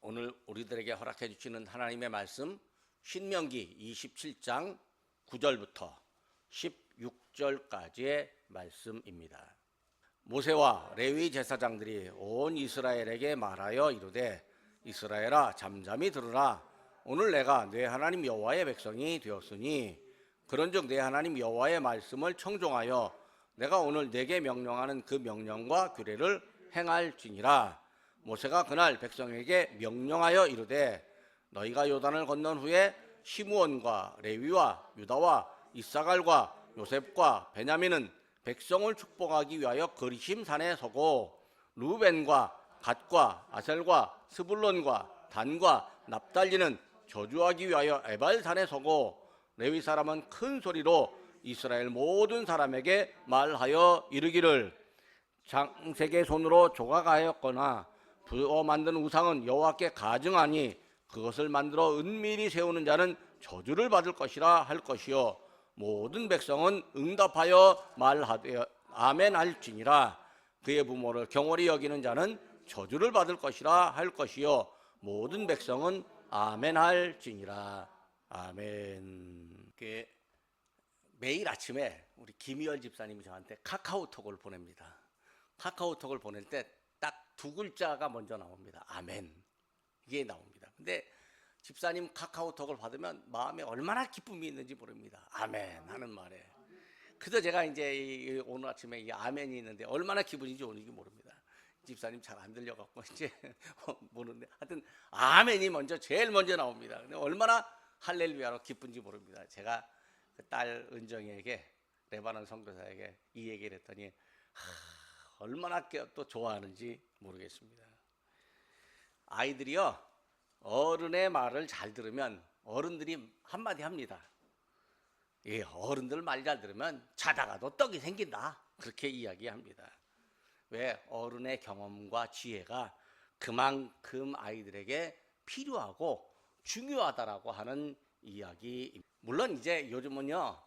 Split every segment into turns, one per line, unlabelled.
오늘 우리들에게 허락해 주시는 하나님의 말씀 신명기 27장 9절부터 16절까지의 말씀입니다. 모세와 레위 제사장들이 온 이스라엘에게 말하여 이르되 이스라엘아 잠잠히 들으라. 오늘 내가 내 하나님 여호와의 백성이 되었으니 그런즉 내 하나님 여호와의 말씀을 청종하여 내가 오늘 내게 명령하는 그 명령과 규례를 행할지니라. 모세가 그날 백성에게 명령하여 이르되 너희가 요단을 건넌 후에 시므온과 레위와 유다와 이사갈과 요셉과 베냐민은 백성을 축복하기 위하여 거리심 산에 서고 루벤과 갓과 아셀과 스불론과 단과 납달리는 저주하기 위하여 에발 산에 서고 레위 사람은 큰 소리로 이스라엘 모든 사람에게 말하여 이르기를 장색의 손으로 조각하였거나 부어 만든 우상은 여호와께 가증하니 그것을 만들어 은밀히 세우는 자는 저주를 받을 것이라 할 것이요 모든 백성은 응답하여 말하되 아멘 할지니라. 그의 부모를 경홀히 여기는 자는 저주를 받을 것이라 할 것이요 모든 백성은 아멘 할지니라. 아멘. 매일 아침에 우리 김희열 집사님이 저한테 카카오톡을 보냅니다. 카카오톡을 보낼 때 딱 두 글자가 먼저 나옵니다. 아멘. 이게 나옵니다. 근데 집사님 카카오톡을 받으면 마음에 얼마나 기쁨이 있는지 모릅니다. 아멘 하는 말에. 그래서 제가 이제 오늘 아침에 이 아멘이 있는데 얼마나 기분이 좋은지 모릅니다. 집사님 잘 안 들려갖고 이제 모르는데 하여튼 아멘이 제일 먼저 나옵니다. 근데 얼마나 할렐루야로 기쁜지 모릅니다. 제가 그 딸 은정이에게 레바논 선교사에게 이 얘기를 했더니 얼마나 또 좋아하는지 모르겠습니다. 아이들이요 어른의 말을 잘 들으면 어른들이 한마디 합니다. 예, 어른들 말 잘 들으면 자다가도 떡이 생긴다 그렇게 이야기합니다. 왜? 어른의 경험과 지혜가 그만큼 아이들에게 필요하고 중요하다라고 하는 이야기. 물론 이제 요즘은요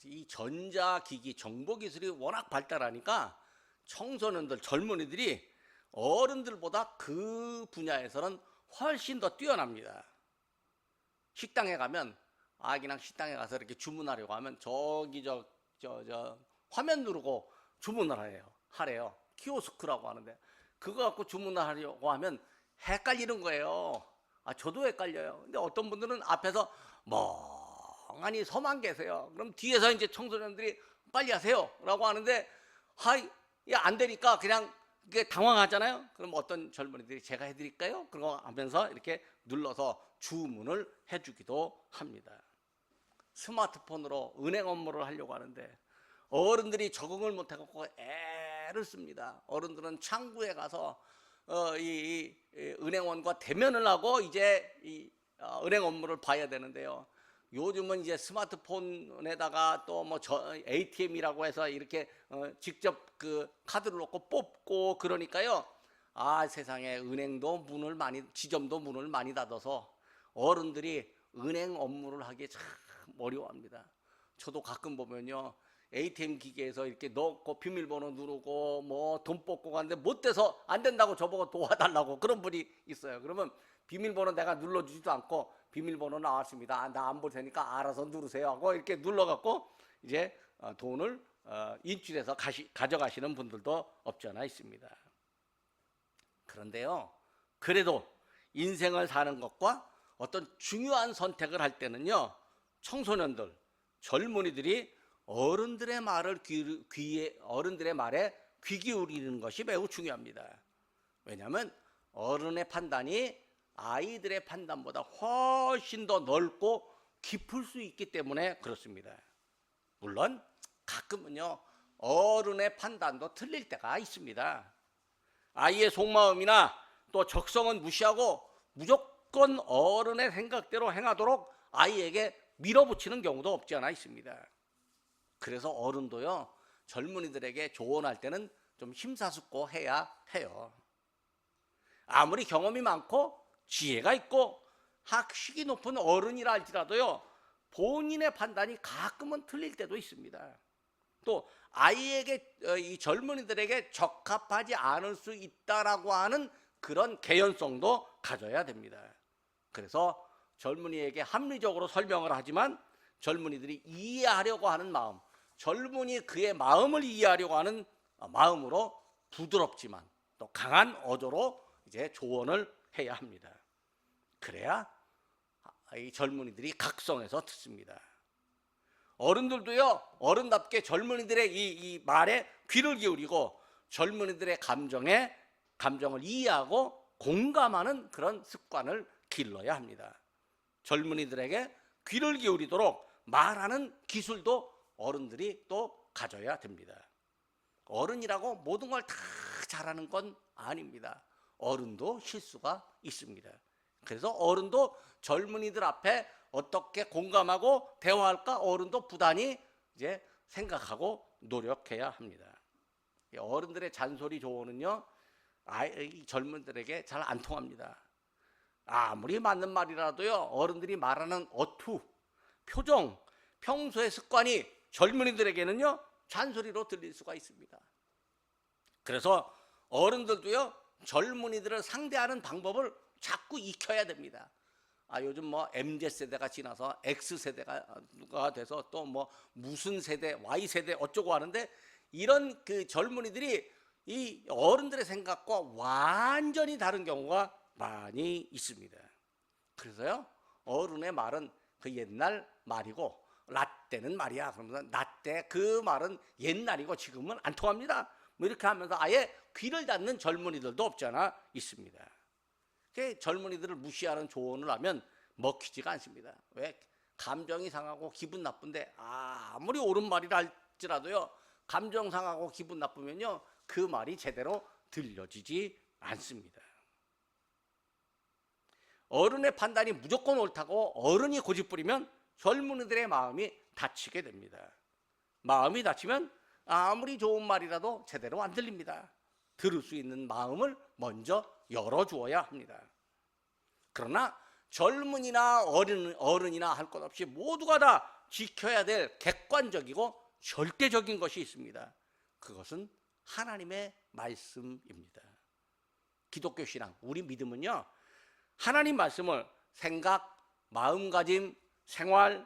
이 전자기기 정보기술이 워낙 발달하니까 청소년들 젊은이들이 어른들보다 그 분야에서는 훨씬 더 뛰어납니다. 식당에 가면 그냥 식당에 가서 이렇게 주문하려고 하면 저기 저 화면 누르고 주문을 하래요. 키오스크라고 하는데 그거 갖고 주문을 하려고 하면 헷갈리는 거예요. 저도 헷갈려요. 근데 어떤 분들은 앞에서 멍하니 서만 계세요. 그럼 뒤에서 이제 청소년들이 빨리 하세요라고 하는데 안 되니까 그냥 이게 당황하잖아요. 그럼 어떤 젊은이들이 제가 해드릴까요? 그러고 하면서 이렇게 눌러서 주문을 해주기도 합니다. 스마트폰으로 은행 업무를 하려고 하는데 어른들이 적응을 못해갖고 애를 씁니다. 어른들은 창구에 가서 이 은행원과 대면을 하고 이제 이 은행 업무를 봐야 되는데요. 요즘은 이제 스마트폰에다가 또 ATM이라고 해서 이렇게 직접 그 카드를 넣고 뽑고 그러니까요. 세상에 은행도 지점도 문을 많이 닫아서 어른들이 은행 업무를 하기 참 어려워합니다. 저도 가끔 보면요. ATM 기계에서 이렇게 넣고 비밀번호 누르고 돈 뽑고 가는데 못 돼서 안 된다고 저보고 도와달라고 그런 분이 있어요. 그러면 비밀번호 내가 눌러주지도 않고 비밀번호 나왔습니다. 나 안 볼 테니까 알아서 누르세요 하고 이렇게 눌러갖고 이제 돈을 인출해서 가져가시는 분들도 없지 않아 있습니다. 그런데요. 그래도 인생을 사는 것과 어떤 중요한 선택을 할 때는요. 청소년들, 젊은이들이 어른들의 말에 귀 기울이는 것이 매우 중요합니다. 왜냐하면 어른의 판단이 아이들의 판단보다 훨씬 더 넓고 깊을 수 있기 때문에 그렇습니다. 물론 가끔은요 어른의 판단도 틀릴 때가 있습니다. 아이의 속마음이나 또 적성은 무시하고 무조건 어른의 생각대로 행하도록 아이에게 밀어붙이는 경우도 없지 않아 있습니다. 그래서 어른도요 젊은이들에게 조언할 때는 좀 심사숙고 해야 해요. 아무리 경험이 많고 지혜가 있고 학식이 높은 어른이라 할지라도요 본인의 판단이 가끔은 틀릴 때도 있습니다. 또 아이에게 이 젊은이들에게 적합하지 않을 수 있다라고 하는 그런 개연성도 가져야 됩니다. 그래서 젊은이에게 합리적으로 설명을 하지만 젊은이들이 이해하려고 하는 마음, 젊은이 그의 마음을 이해하려고 하는 마음으로 부드럽지만 또 강한 어조로 이제 조언을 해야 합니다. 그래야 이 젊은이들이 각성해서 듣습니다. 어른들도요, 어른답게 젊은이들의 이 말에 귀를 기울이고 젊은이들의 감정을 이해하고 공감하는 그런 습관을 길러야 합니다. 젊은이들에게 귀를 기울이도록 말하는 기술도 어른들이 또 가져야 됩니다. 어른이라고 모든 걸 다 잘하는 건 아닙니다. 어른도 실수가 있습니다. 그래서 어른도 젊은이들 앞에 어떻게 공감하고 대화할까 어른도 부단히 이제 생각하고 노력해야 합니다. 어른들의 잔소리 조언은요, 젊은들에게 잘 안 통합니다. 아무리 맞는 말이라도요, 어른들이 말하는 어투, 표정, 평소의 습관이 젊은이들에게는요 잔소리로 들릴 수가 있습니다. 그래서 어른들도요 젊은이들을 상대하는 방법을 자꾸 익혀야 됩니다. 요즘 뭐 MZ세대가 지나서 X세대가 돼서 또 뭐 무슨 세대, Y세대 어쩌고 하는데, 이런 그 젊은이들이 이 어른들의 생각과 완전히 다른 경우가 많이 있습니다. 그래서요, 어른의 말은 그 옛날 말이고 라떼는 말이야 그러면서 라떼 그 말은 옛날이고 지금은 안 통합니다, 뭐 이렇게 하면서 아예 귀를 닫는 젊은이들도 없잖아 있습니다. 젊은이들을 무시하는 조언을 하면 먹히지가 않습니다. 왜? 감정이 상하고 기분 나쁜데 아무리 옳은 말이라 할지라도요, 감정 상하고 기분 나쁘면요 그 말이 제대로 들려지지 않습니다. 어른의 판단이 무조건 옳다고 어른이 고집부리면 젊은이들의 마음이 다치게 됩니다. 마음이 다치면 아무리 좋은 말이라도 제대로 안 들립니다. 들을 수 있는 마음을 먼저 열어주어야 합니다. 그러나 젊은이나 어른이나 할 것 없이 모두가 다 지켜야 될 객관적이고 절대적인 것이 있습니다. 그것은 하나님의 말씀입니다. 기독교 신앙, 우리 믿음은요, 하나님 말씀을 생각, 마음가짐, 생활,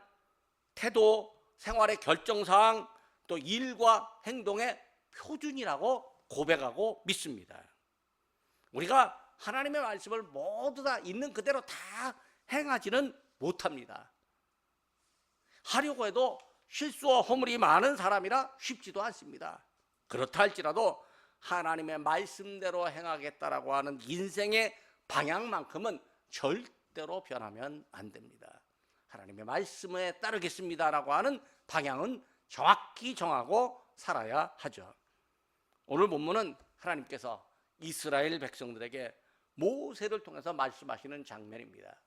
태도, 생활의 결정사항, 또 일과 행동의 표준이라고 고백하고 믿습니다. 우리가 하나님의 말씀을 모두 다 있는 그대로 다 행하지는 못합니다. 하려고 해도 실수와 허물이 많은 사람이라 쉽지도 않습니다. 그렇다 할지라도 하나님의 말씀대로 행하겠다라고 하는 인생의 방향만큼은 절대로 변하면 안 됩니다. 하나님의 말씀에 따르겠습니다라고 하는 방향은 정확히 정하고 살아야 하죠. 오늘 본문은 하나님께서 이스라엘 백성들에게 모세를 통해서 말씀하시는 장면입니다.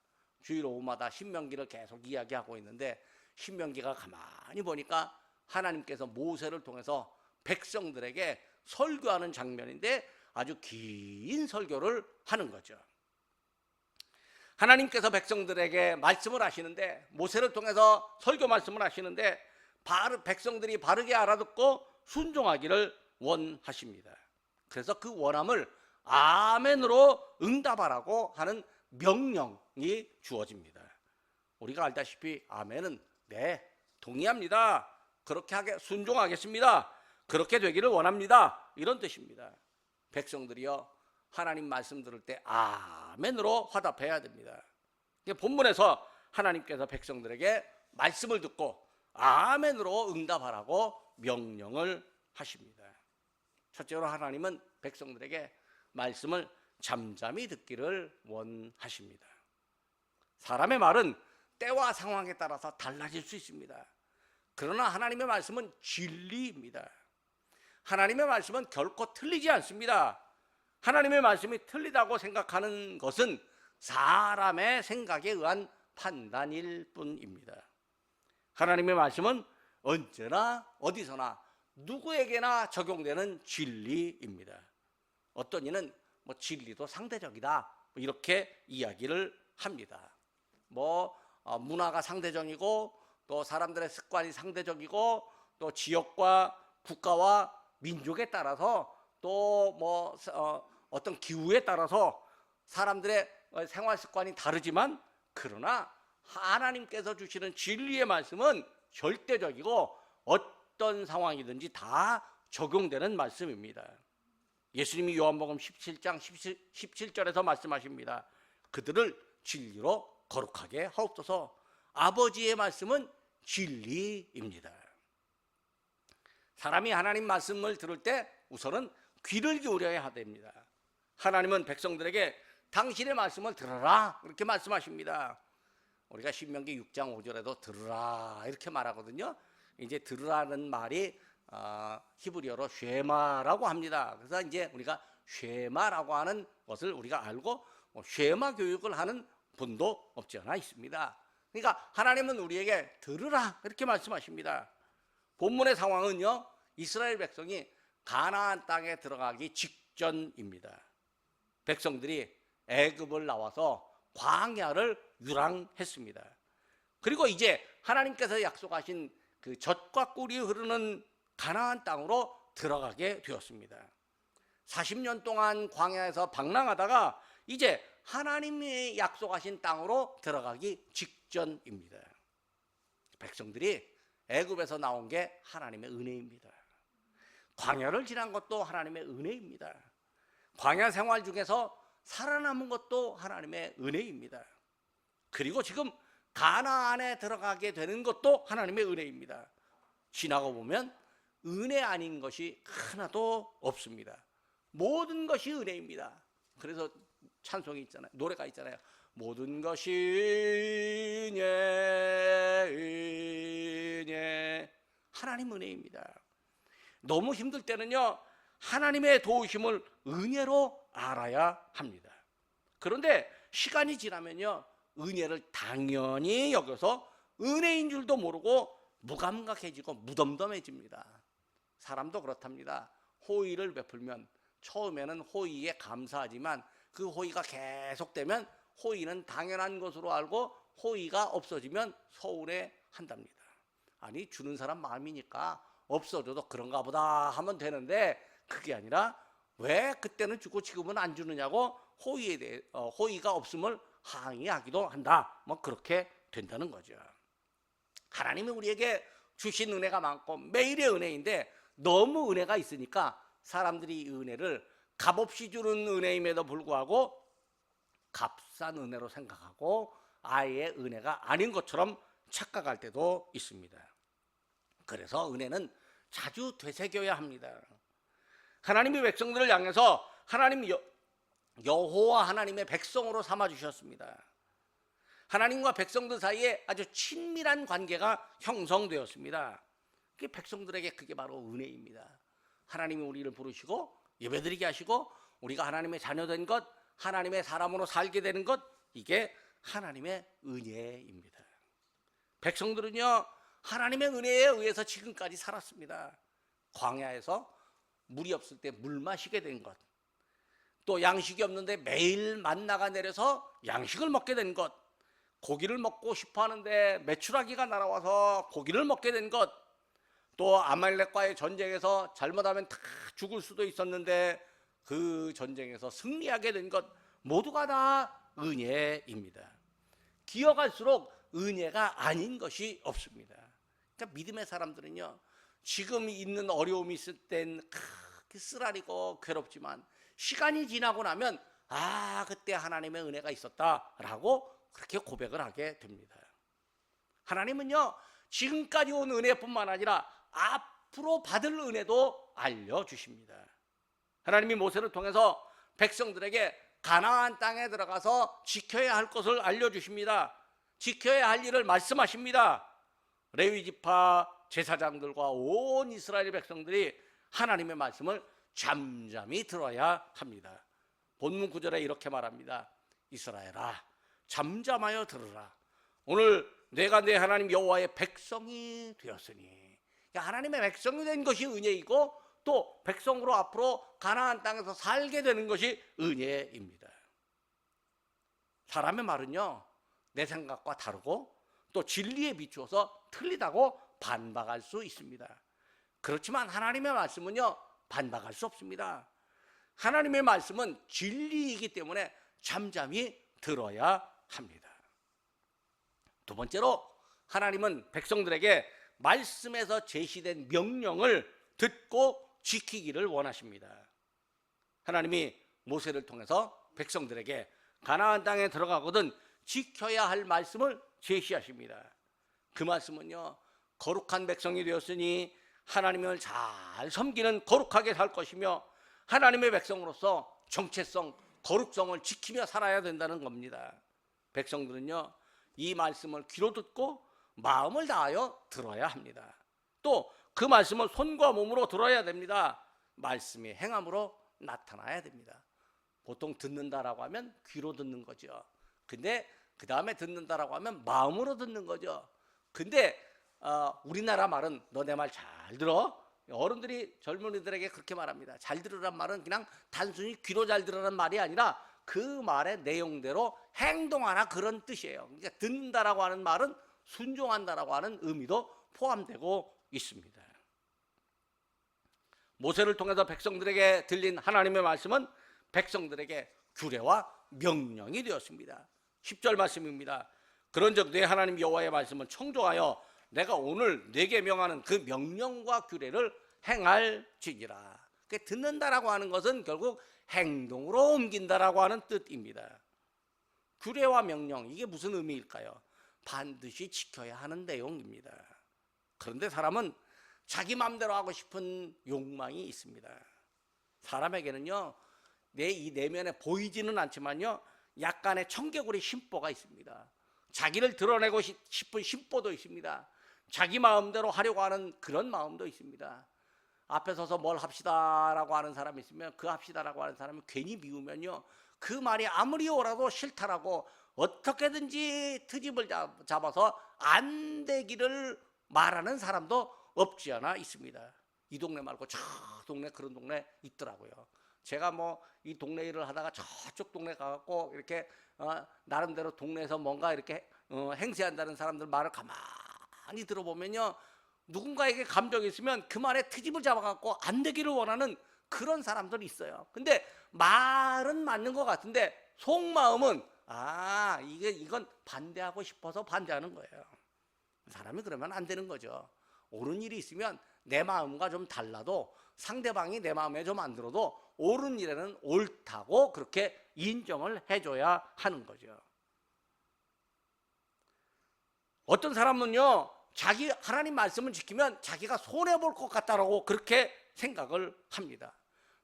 주일 오후마다 신명기를 계속 이야기하고 있는데, 신명기가 가만히 보니까 하나님께서 모세를 통해서 백성들에게 설교하는 장면인데 아주 긴 설교를 하는 거죠. 하나님께서 백성들에게 말씀을 하시는데, 모세를 통해서 설교 말씀을 하시는데 백성들이 바르게 알아듣고 순종하기를 원하십니다. 그래서 그 원함을 아멘으로 응답하라고 하는 명령이 주어집니다. 우리가 알다시피 아멘은 네, 동의합니다, 그렇게 순종하겠습니다, 그렇게 되기를 원합니다, 이런 뜻입니다. 백성들이요, 하나님 말씀 들을 때 아멘으로 화답해야 됩니다. 본문에서 하나님께서 백성들에게 말씀을 듣고 아멘으로 응답하라고 명령을 하십니다. 첫째로 하나님은 백성들에게 말씀을 잠잠히 듣기를 원하십니다. 사람의 말은 때와 상황에 따라서 달라질 수 있습니다. 그러나 하나님의 말씀은 진리입니다. 하나님의 말씀은 결코 틀리지 않습니다. 하나님의 말씀이 틀리다고 생각하는 것은 사람의 생각에 의한 판단일 뿐입니다. 하나님의 말씀은 언제나 어디서나 누구에게나 적용되는 진리입니다. 어떤 이는 진리도 상대적이다, 이렇게 이야기를 합니다. 문화가 상대적이고 또 사람들의 습관이 상대적이고 또 지역과 국가와 민족에 따라서 또 어떤 기후에 따라서 사람들의 생활 습관이 다르지만 그러나 하나님께서 주시는 진리의 말씀은 절대적이고 어떤 상황이든지 다 적용되는 말씀입니다. 예수님이 요한복음 17장 17절에서 말씀하십니다. 그들을 진리로 거룩하게 하옵소서. 아버지의 말씀은 진리입니다. 사람이 하나님 말씀을 들을 때 우선은 귀를 기울여야 됩니다. 하나님은 백성들에게 당신의 말씀을 들으라 이렇게 말씀하십니다. 우리가 신명기 6장 5절에도 들으라 이렇게 말하거든요. 이제 들으라는 말이 히브리어로 쉐마라고 합니다. 그래서 이제 우리가 쉐마라고 하는 것을 우리가 알고 쉐마 교육을 하는 분도 없지 않아 있습니다. 그러니까 하나님은 우리에게 들으라 이렇게 말씀하십니다. 본문의 상황은요, 이스라엘 백성이 가나안 땅에 들어가기 직전입니다. 백성들이 애굽을 나와서 광야를 유랑했습니다. 그리고 이제 하나님께서 약속하신 그 젖과 꿀이 흐르는 가나안 땅으로 들어가게 되었습니다. 40년 동안 광야에서 방랑하다가 이제 하나님이 약속하신 땅으로 들어가기 직전입니다. 백성들이 애굽에서 나온 게 하나님의 은혜입니다. 광야를 지난 것도 하나님의 은혜입니다. 광야 생활 중에서 살아남은 것도 하나님의 은혜입니다. 그리고 지금 가나안에 들어가게 되는 것도 하나님의 은혜입니다. 지나고 보면 은혜 아닌 것이 하나도 없습니다. 모든 것이 은혜입니다. 그래서 찬송이 있잖아요. 노래가 있잖아요. 모든 것이 은혜. 하나님 은혜입니다. 너무 힘들 때는요, 하나님의 도우심을 은혜로 알아야 합니다. 그런데 시간이 지나면요, 은혜를 당연히 여겨서 은혜인 줄도 모르고 무감각해지고 무덤덤해집니다. 사람도 그렇답니다. 호의를 베풀면 처음에는 호의에 감사하지만 그 호의가 계속되면 호의는 당연한 것으로 알고 호의가 없어지면 서운해 한답니다. 아니, 주는 사람 마음이니까 없어져도 그런가 보다 하면 되는데 그게 아니라 왜 그때는 주고 지금은 안 주느냐고 호의에 대해 호의가 없음을 항의하기도 한다. 뭐 그렇게 된다는 거죠. 하나님이 우리에게 주신 은혜가 많고 매일의 은혜인데 너무 은혜가 있으니까 사람들이 이 은혜를 값없이 주는 은혜임에도 불구하고 값싼 은혜로 생각하고 아예 은혜가 아닌 것처럼 착각할 때도 있습니다. 그래서 은혜는 자주 되새겨야 합니다. 하나님이 백성들을 향해서 하나님 여호와 하나님의 백성으로 삼아주셨습니다. 하나님과 백성들 사이에 아주 친밀한 관계가 형성되었습니다. 백성들에게 그게 바로 은혜입니다. 하나님이 우리를 부르시고 예배드리게 하시고 우리가 하나님의 자녀된 것, 하나님의 사람으로 살게 되는 것, 이게 하나님의 은혜입니다. 백성들은요, 하나님의 은혜에 의해서 지금까지 살았습니다. 광야에서 물이 없을 때 물 마시게 된 것, 또 양식이 없는데 매일 만나가 내려서 양식을 먹게 된 것, 고기를 먹고 싶어 하는데 메추라기가 날아와서 고기를 먹게 된 것, 또 아말렉과의 전쟁에서 잘못하면 다 죽을 수도 있었는데 그 전쟁에서 승리하게 된 것, 모두가 다 은혜입니다. 기어갈수록 은혜가 아닌 것이 없습니다. 그러니까 믿음의 사람들은요, 지금 있는 어려움이 있을 땐 쓰라리고 괴롭지만 시간이 지나고 나면 그때 하나님의 은혜가 있었다라고 그렇게 고백을 하게 됩니다. 하나님은요, 지금까지 온 은혜뿐만 아니라 앞으로 받을 은혜도 알려주십니다. 하나님이 모세를 통해서 백성들에게 가나안 땅에 들어가서 지켜야 할 것을 알려주십니다. 지켜야 할 일을 말씀하십니다. 레위지파 제사장들과 온 이스라엘 백성들이 하나님의 말씀을 잠잠히 들어야 합니다. 본문 9절에 이렇게 말합니다. 이스라엘아, 잠잠하여 들으라. 오늘 내가 내 하나님 여호와의 백성이 되었으니, 하나님의 백성이 된 것이 은혜이고 또 백성으로 앞으로 가나안 땅에서 살게 되는 것이 은혜입니다. 사람의 말은요, 내 생각과 다르고 또 진리에 비추어서 틀리다고 반박할 수 있습니다. 그렇지만 하나님의 말씀은요, 반박할 수 없습니다. 하나님의 말씀은 진리이기 때문에 잠잠히 들어야 합니다. 두 번째로 하나님은 백성들에게 말씀에서 제시된 명령을 듣고 지키기를 원하십니다. 하나님이 모세를 통해서 백성들에게 가나안 땅에 들어가거든 지켜야 할 말씀을 제시하십니다. 그 말씀은요, 거룩한 백성이 되었으니 하나님을 잘 섬기는 거룩하게 살 것이며 하나님의 백성으로서 정체성, 거룩성을 지키며 살아야 된다는 겁니다. 백성들은요, 이 말씀을 귀로 듣고 마음을 다하여 들어야 합니다. 또 그 말씀은 손과 몸으로 들어야 됩니다. 말씀이 행함으로 나타나야 됩니다. 보통 듣는다라고 하면 귀로 듣는 거죠. 근데 그 다음에 듣는다라고 하면 마음으로 듣는 거죠. 근데 우리나라 말은 너 내 말 잘 들어. 어른들이 젊은이들에게 그렇게 말합니다. 잘 들으란 말은 그냥 단순히 귀로 잘 들으란 말이 아니라 그 말의 내용대로 행동하라, 그런 뜻이에요. 그러니까 듣는다라고 하는 말은 순종한다라고 하는 의미도 포함되고 있습니다. 모세를 통해서 백성들에게 들린 하나님의 말씀은 백성들에게 규례와 명령이 되었습니다. 10절 말씀입니다. 그런즉 내 하나님 여호와의 말씀은 청종하여 내가 오늘 네게 명하는 그 명령과 규례를 행할지니라. 듣는다라고 하는 것은 결국 행동으로 옮긴다라고 하는 뜻입니다. 규례와 명령, 이게 무슨 의미일까요? 반드시 지켜야 하는 내용입니다. 그런데 사람은 자기 마음대로 하고 싶은 욕망이 있습니다. 사람에게는요, 이 내면에 보이지는 않지만요, 약간의 청개구리 심보가 있습니다. 자기를 드러내고 싶은 심보도 있습니다. 자기 마음대로 하려고 하는 그런 마음도 있습니다. 앞에 서서 뭘 합시다라고 하는 사람이 있으면 그 합시다라고 하는 사람이 괜히 미우면요, 그 말이 아무리 오라도 싫다라고 어떻게든지 트집을 잡아서 안 되기를 말하는 사람도 없지 않아 있습니다. 이 동네 말고 저 동네, 그런 동네 있더라고요. 제가 이 동네 일을 하다가 저쪽 동네 가갖고 이렇게 나름대로 동네에서 뭔가 이렇게 행세한다는 사람들 말을 가만히 들어보면요, 누군가에게 감정이 있으면 그 말에 트집을 잡아갖고 안 되기를 원하는 그런 사람들이 있어요. 근데 말은 맞는 것 같은데 속마음은 이건 반대하고 싶어서 반대하는 거예요. 사람이 그러면 안 되는 거죠. 옳은 일이 있으면 내 마음과 좀 달라도, 상대방이 내 마음에 좀 안 들어도 옳은 일에는 옳다고 그렇게 인정을 해줘야 하는 거죠. 어떤 사람은요, 자기 하나님 말씀을 지키면 자기가 손해볼 것 같다라고 그렇게 생각을 합니다.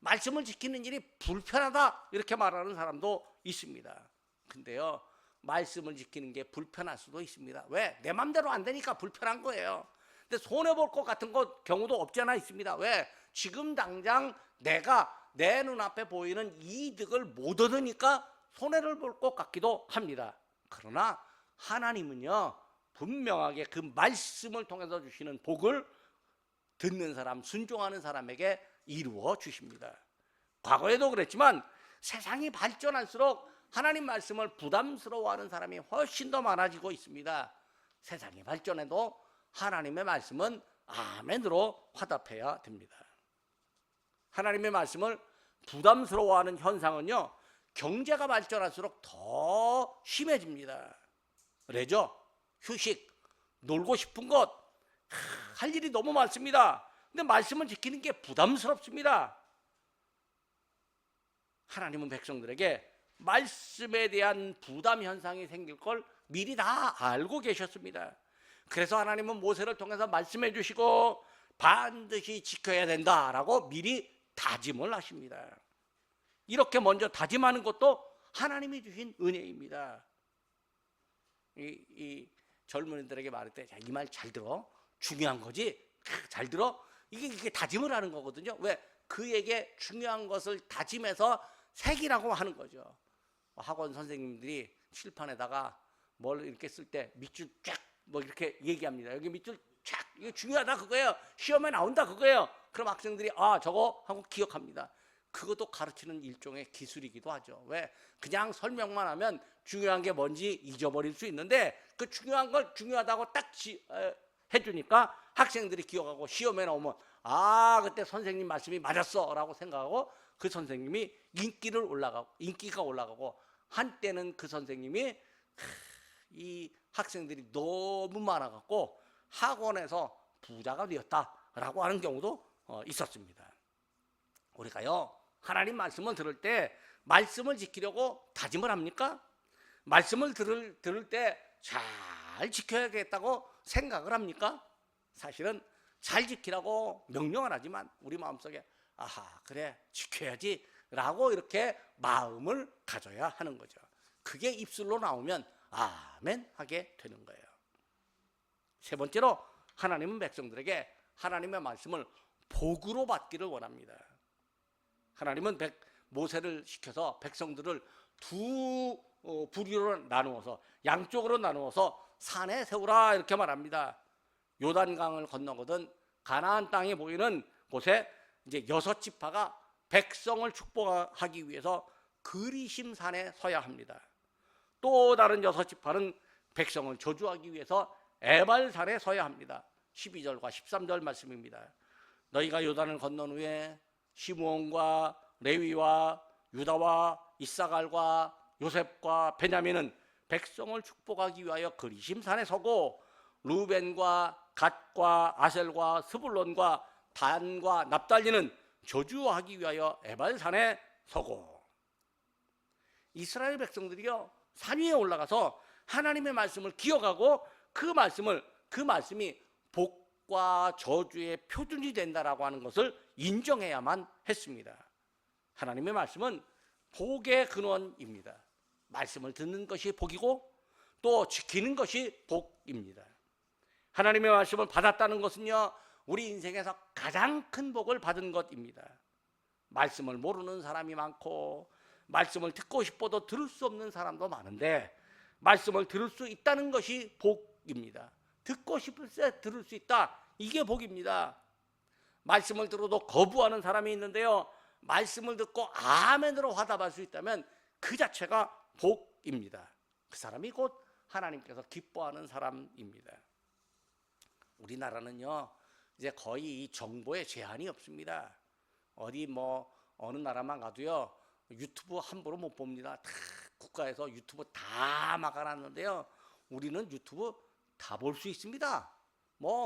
말씀을 지키는 일이 불편하다 이렇게 말하는 사람도 있습니다. 근데요, 말씀을 지키는 게 불편할 수도 있습니다. 왜? 내 맘대로 안 되니까 불편한 거예요. 근데 손해볼 것 같은 경우도 없지 않아 있습니다. 왜? 지금 당장 내가 내 눈앞에 보이는 이득을 못 얻으니까 손해를 볼 것 같기도 합니다. 그러나 하나님은요, 분명하게 그 말씀을 통해서 주시는 복을 듣는 사람, 순종하는 사람에게 이루어 주십니다. 과거에도 그랬지만 세상이 발전할수록 하나님 말씀을 부담스러워하는 사람이 훨씬 더 많아지고 있습니다. 세상이 발전해도 하나님의 말씀은 아멘으로 화답해야 됩니다. 하나님의 말씀을 부담스러워하는 현상은요, 경제가 발전할수록 더 심해집니다. 레저, 휴식, 놀고 싶은 것, 할 일이 너무 많습니다. 근데 말씀을 지키는 게 부담스럽습니다. 하나님은 백성들에게 말씀에 대한 부담 현상이 생길 걸 미리 다 알고 계셨습니다. 그래서 하나님은 모세를 통해서 말씀해 주시고 반드시 지켜야 된다라고 미리 다짐을 하십니다. 이렇게 먼저 다짐하는 것도 하나님이 주신 은혜입니다. 이 젊은이들에게 말할 때 이 말 잘 들어, 중요한 거지, 잘 들어, 이게 다짐을 하는 거거든요. 왜? 그에게 중요한 것을 다짐해서 새기라고 하는 거죠. 학원 선생님들이 칠판에다가 뭘 이렇게 쓸 때 밑줄 쫙 이렇게 얘기합니다. 여기 밑줄 쫙, 이거 중요하다 그거예요. 시험에 나온다 그거예요. 그럼 학생들이 저거 하고 기억합니다. 그것도 가르치는 일종의 기술이기도 하죠. 왜? 그냥 설명만 하면 중요한 게 뭔지 잊어버릴 수 있는데 그 중요한 걸 중요하다고 딱 해주니까 학생들이 기억하고 시험에 나오면 그때 선생님 말씀이 맞았어 라고 생각하고 그 선생님이 인기가 올라가고 한때는 그 선생님이 이 학생들이 너무 많아갖고 학원에서 부자가 되었다라고 하는 경우도 있었습니다. 우리가요, 하나님 말씀을 들을 때 말씀을 지키려고 다짐을 합니까? 말씀을 들을 때 잘 지켜야겠다고 생각을 합니까? 사실은 잘 지키라고 명령을 하지만 우리 마음속에 아하, 그래, 지켜야지 라고 이렇게 마음을 가져야 하는 거죠. 그게 입술로 나오면 아멘 하게 되는 거예요. 세 번째로, 하나님은 백성들에게 하나님의 말씀을 복으로 받기를 원합니다. 하나님은 모세를 시켜서 백성들을 두 부류로 나누어서, 양쪽으로 나누어서 산에 세우라 이렇게 말합니다. 요단강을 건너거든 가나안 땅에 보이는 곳에 이제 6지파가 백성을 축복하기 위해서 그리심 산에 서야 합니다. 또 다른 6지파는 백성을 저주하기 위해서 에발 산에 서야 합니다. 12절과 13절 말씀입니다. 너희가 요단을 건넌 후에 시므온과 레위와 유다와 이사갈과 요셉과 베냐민은 백성을 축복하기 위하여 그리심 산에 서고, 루벤과 갓과 아셀과 스불론과 단과 납달리는 저주하기 위하여 에발 산에 서고. 이스라엘 백성들이요, 산 위에 올라가서 하나님의 말씀을 기억하고 그 말씀이 복과 저주의 표준이 된다라고 하는 것을 인정해야만 했습니다. 하나님의 말씀은 복의 근원입니다. 말씀을 듣는 것이 복이고 또 지키는 것이 복입니다. 하나님의 말씀을 받았다는 것은요, 우리 인생에서 가장 큰 복을 받은 것입니다. 말씀을 모르는 사람이 많고 말씀을 듣고 싶어도 들을 수 없는 사람도 많은데, 말씀을 들을 수 있다는 것이 복입니다. 듣고 싶을 때 들을 수 있다, 이게 복입니다. 말씀을 들어도 거부하는 사람이 있는데요, 말씀을 듣고 아멘으로 화답할 수 있다면 그 자체가 복입니다. 그 사람이 곧 하나님께서 기뻐하는 사람입니다. 우리나라는요, 이제 거의 정보에 제한이 없습니다. 어느 나라만 가도요, 유튜브 함부로 못 봅니다. 다 국가에서 유튜브 다 막아놨는데요, 우리는 유튜브 다 볼 수 있습니다.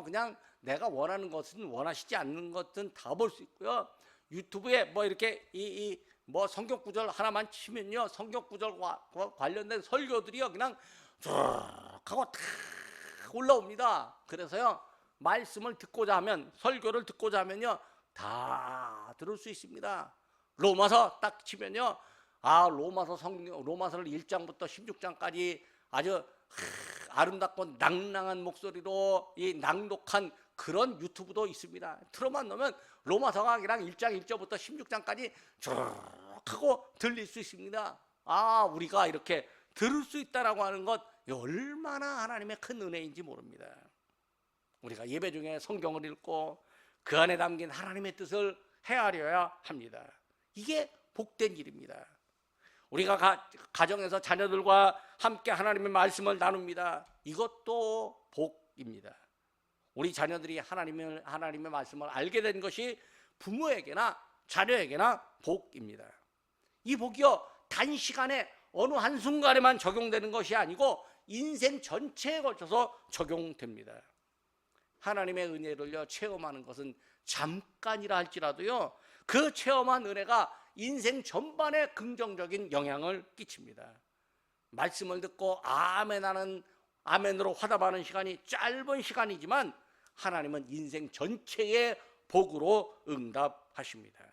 그냥 내가 원하는 것은, 원하시지 않는 것은 다 볼 수 있고요. 유튜브에 이렇게 성경 구절 하나만 치면요, 성경 구절과 관련된 설교들이요, 그냥 쭉 하고 다 올라옵니다. 그래서요, 말씀을 듣고자 하면, 설교를 듣고자 하면요, 다 들을 수 있습니다. 로마서 딱 치면요, 로마서를 1장부터 16장까지 아주 아름답고 낭낭한 목소리로 낭독한 그런 유튜브도 있습니다. 틀어만 놓으면 로마서가 그냥 1장 1절부터 16장까지 쭉 하고 들릴 수 있습니다. 우리가 이렇게 들을 수 있다라고 하는 것, 얼마나 하나님의 큰 은혜인지 모릅니다. 우리가 예배 중에 성경을 읽고 그 안에 담긴 하나님의 뜻을 헤아려야 합니다. 이게 복된 일입니다. 우리가 가정에서 자녀들과 함께 하나님의 말씀을 나눕니다. 이것도 복입니다. 우리 자녀들이 하나님의 말씀을 알게 된 것이 부모에게나 자녀에게나 복입니다. 이 복이요, 단시간에 어느 한순간에만 적용되는 것이 아니고 인생 전체에 걸쳐서 적용됩니다. 하나님의 은혜를요, 체험하는 것은 잠깐이라 할지라도요, 그 체험한 은혜가 인생 전반에 긍정적인 영향을 끼칩니다. 말씀을 듣고 아멘으로 화답하는 시간이 짧은 시간이지만 하나님은 인생 전체의 복으로 응답하십니다.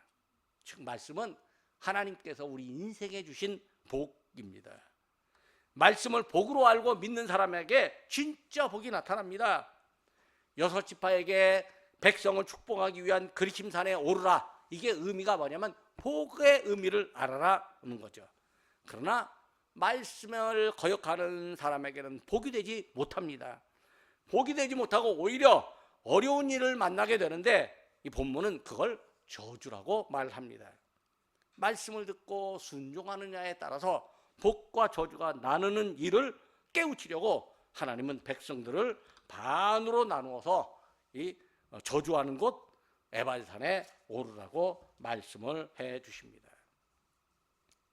즉, 말씀은 하나님께서 우리 인생에 주신 복입니다. 말씀을 복으로 알고 믿는 사람에게 진짜 복이 나타납니다. 6지파에게 백성을 축복하기 위한 그리심산에 오르라, 이게 의미가 뭐냐면 복의 의미를 알아라는 거죠. 그러나 말씀을 거역하는 사람에게는 복이 되지 못합니다. 복이 되지 못하고 오히려 어려운 일을 만나게 되는데, 이 본문은 그걸 저주라고 말합니다. 말씀을 듣고 순종하느냐에 따라서 복과 저주가 나누는 일을 깨우치려고 하나님은 백성들을 반으로 나누어서 저주하는 곳 에발산에 오르라고 말씀을 해 주십니다.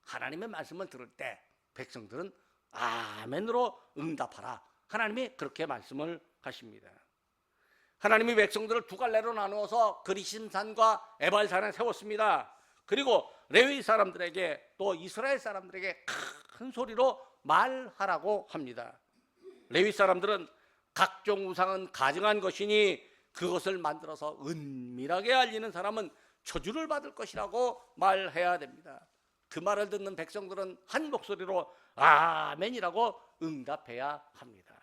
하나님의 말씀을 들을 때 백성들은 아멘으로 응답하라. 하나님이 그렇게 말씀을 하십니다. 하나님이 백성들을 두 갈래로 나누어서 그리심산과 에발산에 세웠습니다. 그리고 레위 사람들에게 또 이스라엘 사람들에게 큰 소리로 말하라고 합니다. 레위 사람들은 각종 우상은 가증한 것이니 그것을 만들어서 은밀하게 알리는 사람은 저주를 받을 것이라고 말해야 됩니다. 그 말을 듣는 백성들은 한 목소리로 아멘이라고 응답해야 합니다.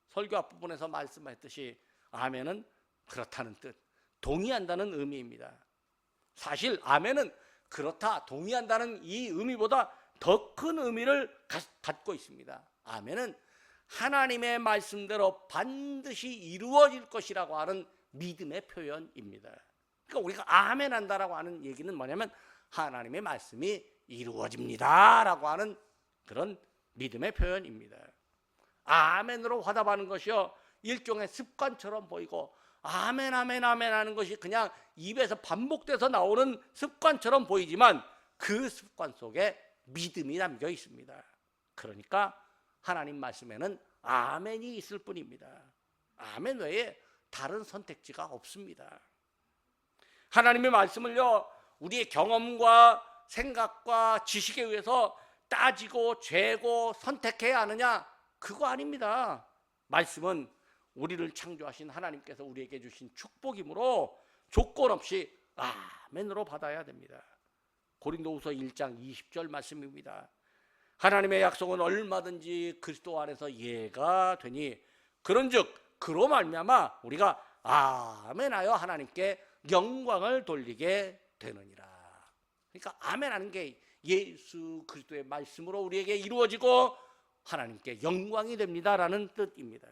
설교 앞부분에서 말씀했듯이 아멘은 그렇다는 뜻, 동의한다는 의미입니다. 사실 아멘은 그렇다, 동의한다는 이 의미보다 더 큰 의미를 갖고 있습니다. 아멘은 하나님의 말씀대로 반드시 이루어질 것이라고 하는 믿음의 표현입니다. 그러니까 우리가 아멘 한다라고 하는 얘기는 뭐냐면 하나님의 말씀이 이루어집니다 라고 하는 그런 믿음의 표현입니다. 아멘으로 화답하는 것이요, 일종의 습관처럼 보이고 아멘 아멘 아멘 하는 것이 그냥 입에서 반복돼서 나오는 습관처럼 보이지만 그 습관 속에 믿음이 담겨 있습니다. 그러니까 하나님 말씀에는 아멘이 있을 뿐입니다. 아멘 외에 다른 선택지가 없습니다. 하나님의 말씀을요, 우리의 경험과 생각과 지식에 의해서 따지고 재고 선택해야 하느냐? 그거 아닙니다. 말씀은 우리를 창조하신 하나님께서 우리에게 주신 축복이므로 조건 없이 아멘으로 받아야 됩니다. 고린도후서 1장 20절 말씀입니다. 하나님의 약속은 얼마든지 그리스도 안에서 예가 되니 그런즉 그로 말미암아 우리가 아멘하여 하나님께 영광을 돌리게 되느니라. 그러니까 아멘하는 게 예수 그리스도의 말씀으로 우리에게 이루어지고 하나님께 영광이 됩니다라는 뜻입니다.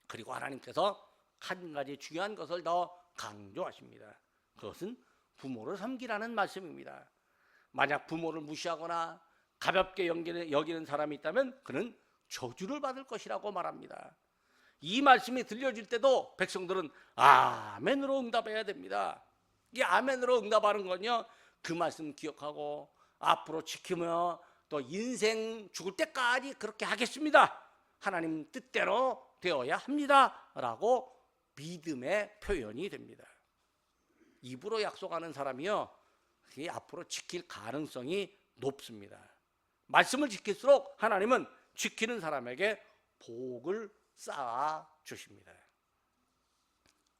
그리고 하나님께서 한 가지 중요한 것을 더 강조하십니다. 그것은 부모를 섬기라는 말씀입니다. 만약 부모를 무시하거나 가볍게 여기는 사람이 있다면 그는 저주를 받을 것이라고 말합니다. 이 말씀이 들려질 때도 백성들은 아멘으로 응답해야 됩니다. 이 아멘으로 응답하는 건요, 그 말씀 기억하고 앞으로 지키며 또 인생 죽을 때까지 그렇게 하겠습니다, 하나님 뜻대로 되어야 합니다 라고 믿음의 표현이 됩니다. 입으로 약속하는 사람이요, 그게 앞으로 지킬 가능성이 높습니다. 말씀을 지킬수록 하나님은 지키는 사람에게 복을 쌓아 주십니다.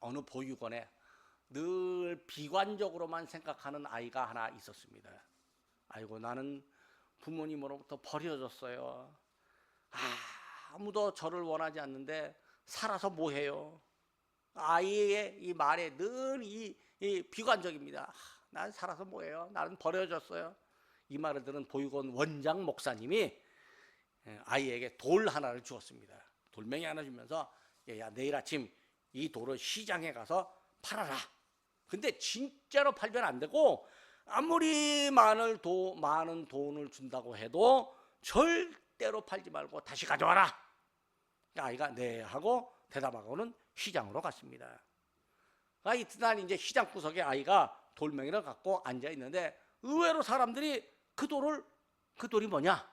어느 보육원에 늘 비관적으로만 생각하는 아이가 하나 있었습니다. 아이고, 나는 부모님으로부터 버려졌어요. 아무도 저를 원하지 않는데 살아서 뭐해요? 아이의 이 말에 늘 이 비관적입니다. 난 살아서 뭐해요? 나는 버려졌어요. 이 말을 들은 보육원 원장 목사님이 아이에게 돌 하나를 주었습니다. 돌멩이 하나 주면서 야, 내일 아침 이 돌을 시장에 가서 팔아라. 근데 진짜로 팔면 안 되고 아무리 많은 돈을 준다고 해도 절대로 팔지 말고 다시 가져와라. 아이가 네 하고 대답하고는 시장으로 갔습니다. 이튿날 이제 시장 구석에 아이가 돌멩이를 갖고 앉아 있는데 의외로 사람들이 그 돌이 뭐냐?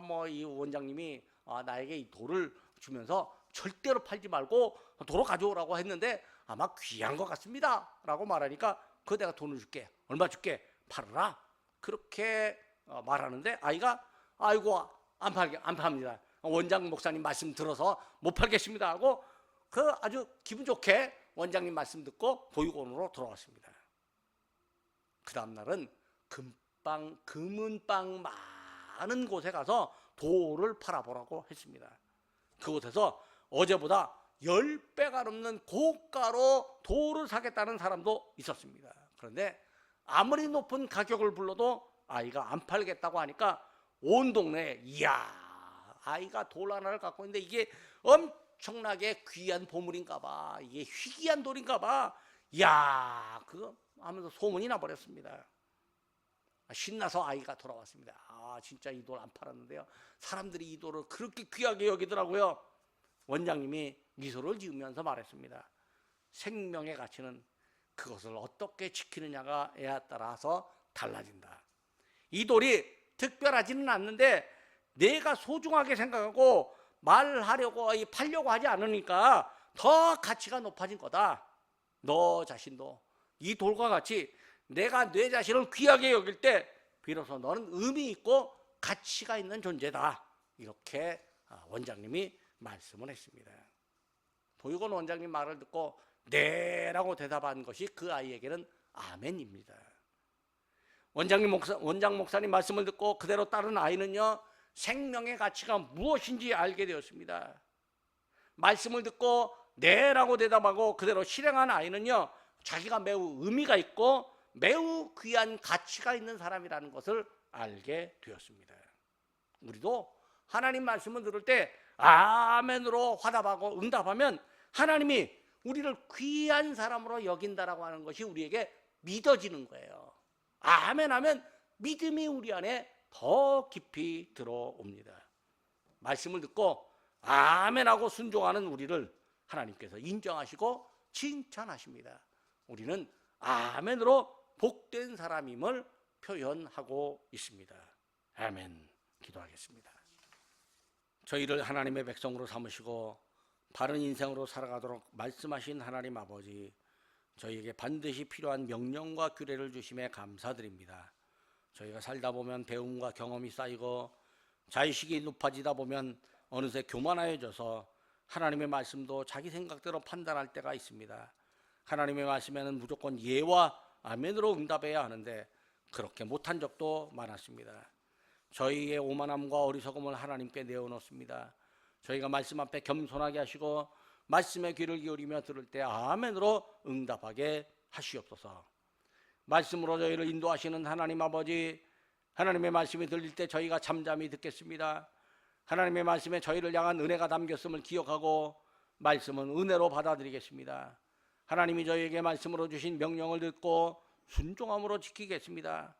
뭐 이 원장님이 나에게 이 돌을 주면서 절대로 팔지 말고 도로 가져오라고 했는데 아마 귀한 것 같습니다 라고 말하니까 그거 내가 돈을 줄게. 얼마 줄게? 팔아라. 그렇게 말하는데 아이가 아이고 안 팝니다. 원장 목사님 말씀 들어서 못 팔겠습니다 하고 그 아주 기분 좋게 원장님 말씀 듣고 보육원으로 돌아왔습니다. 그 다음 날은 금은방 많은 곳에 가서 돌을 팔아보라고 했습니다. 그곳에서 어제보다 10배가 넘는 고가로 돌을 사겠다는 사람도 있었습니다. 그런데 아무리 높은 가격을 불러도 아이가 안 팔겠다고 하니까 온 동네에 이야, 아이가 돌 하나를 갖고 있는데 이게 엄청나게 귀한 보물인가 봐, 이게 희귀한 돌인가 봐, 이야, 그거 하면서 소문이 나버렸습니다. 신나서 아이가 돌아왔습니다. 진짜 이 돌 안 팔았는데요, 사람들이 이 돌을 그렇게 귀하게 여기더라고요. 원장님이 미소를 지으면서 말했습니다. 생명의 가치는 그것을 어떻게 지키느냐에 따라서 달라진다. 이 돌이 특별하지는 않는데 내가 소중하게 생각하고 말하려고 팔려고 하지 않으니까 더 가치가 높아진 거다. 너 자신도 이 돌과 같이 내가 내 자신을 귀하게 여길 때 비로소 너는 의미 있고 가치가 있는 존재다. 이렇게 원장님이 말씀을 했습니다. 도유건 원장님 말을 듣고 네라고 대답한 것이 그 아이에게는 아멘입니다. 원장 목사님 말씀을 듣고 그대로 따른 아이는요, 생명의 가치가 무엇인지 알게 되었습니다. 말씀을 듣고 네라고 대답하고 그대로 실행한 아이는요, 자기가 매우 의미가 있고 매우 귀한 가치가 있는 사람이라는 것을 알게 되었습니다. 우리도 하나님 말씀을 들을 때 아멘으로 화답하고 응답하면 하나님이 우리를 귀한 사람으로 여긴다라고 하는 것이 우리에게 믿어지는 거예요. 아멘하면 믿음이 우리 안에 더 깊이 들어옵니다. 말씀을 듣고 아멘하고 순종하는 우리를 하나님께서 인정하시고 칭찬하십니다. 우리는 아멘으로 복된 사람임을 표현하고 있습니다. 아멘. 기도하겠습니다. 저희를 하나님의 백성으로 삼으시고 바른 인생으로 살아가도록 말씀하신 하나님 아버지, 저희에게 반드시 필요한 명령과 규례를 주심에 감사드립니다. 저희가 살다 보면 배움과 경험이 쌓이고 자의식이 높아지다 보면 어느새 교만하여져서 하나님의 말씀도 자기 생각대로 판단할 때가 있습니다. 하나님의 말씀에는 무조건 예와 아멘으로 응답해야 하는데 그렇게 못한 적도 많았습니다. 저희의 오만함과 어리석음을 하나님께 내어놓습니다. 저희가 말씀 앞에 겸손하게 하시고 말씀의 귀를 기울이며 들을 때 아멘으로 응답하게 하시옵소서. 말씀으로 저희를 인도하시는 하나님 아버지, 하나님의 말씀이 들릴 때 저희가 잠잠히 듣겠습니다. 하나님의 말씀에 저희를 향한 은혜가 담겼음을 기억하고 말씀은 은혜로 받아들이겠습니다. 하나님이 저희에게 말씀으로 주신 명령을 듣고 순종함으로 지키겠습니다.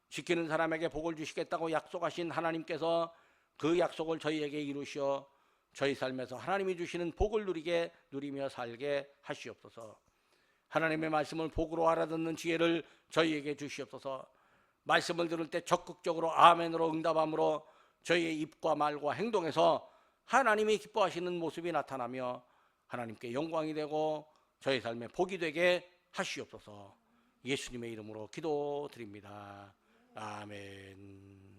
지키는 사람에게 복을 주시겠다고 약속하신 하나님께서 그 약속을 저희에게 이루시어 저희 삶에서 하나님이 주시는 복을 누리며 살게 하시옵소서. 하나님의 말씀을 복으로 알아듣는 지혜를 저희에게 주시옵소서. 말씀을 들을 때 적극적으로 아멘으로 응답함으로 저희의 입과 말과 행동에서 하나님이 기뻐하시는 모습이 나타나며 하나님께 영광이 되고 저희 삶에 복이 되게 하시옵소서. 예수님의 이름으로 기도드립니다. 아멘.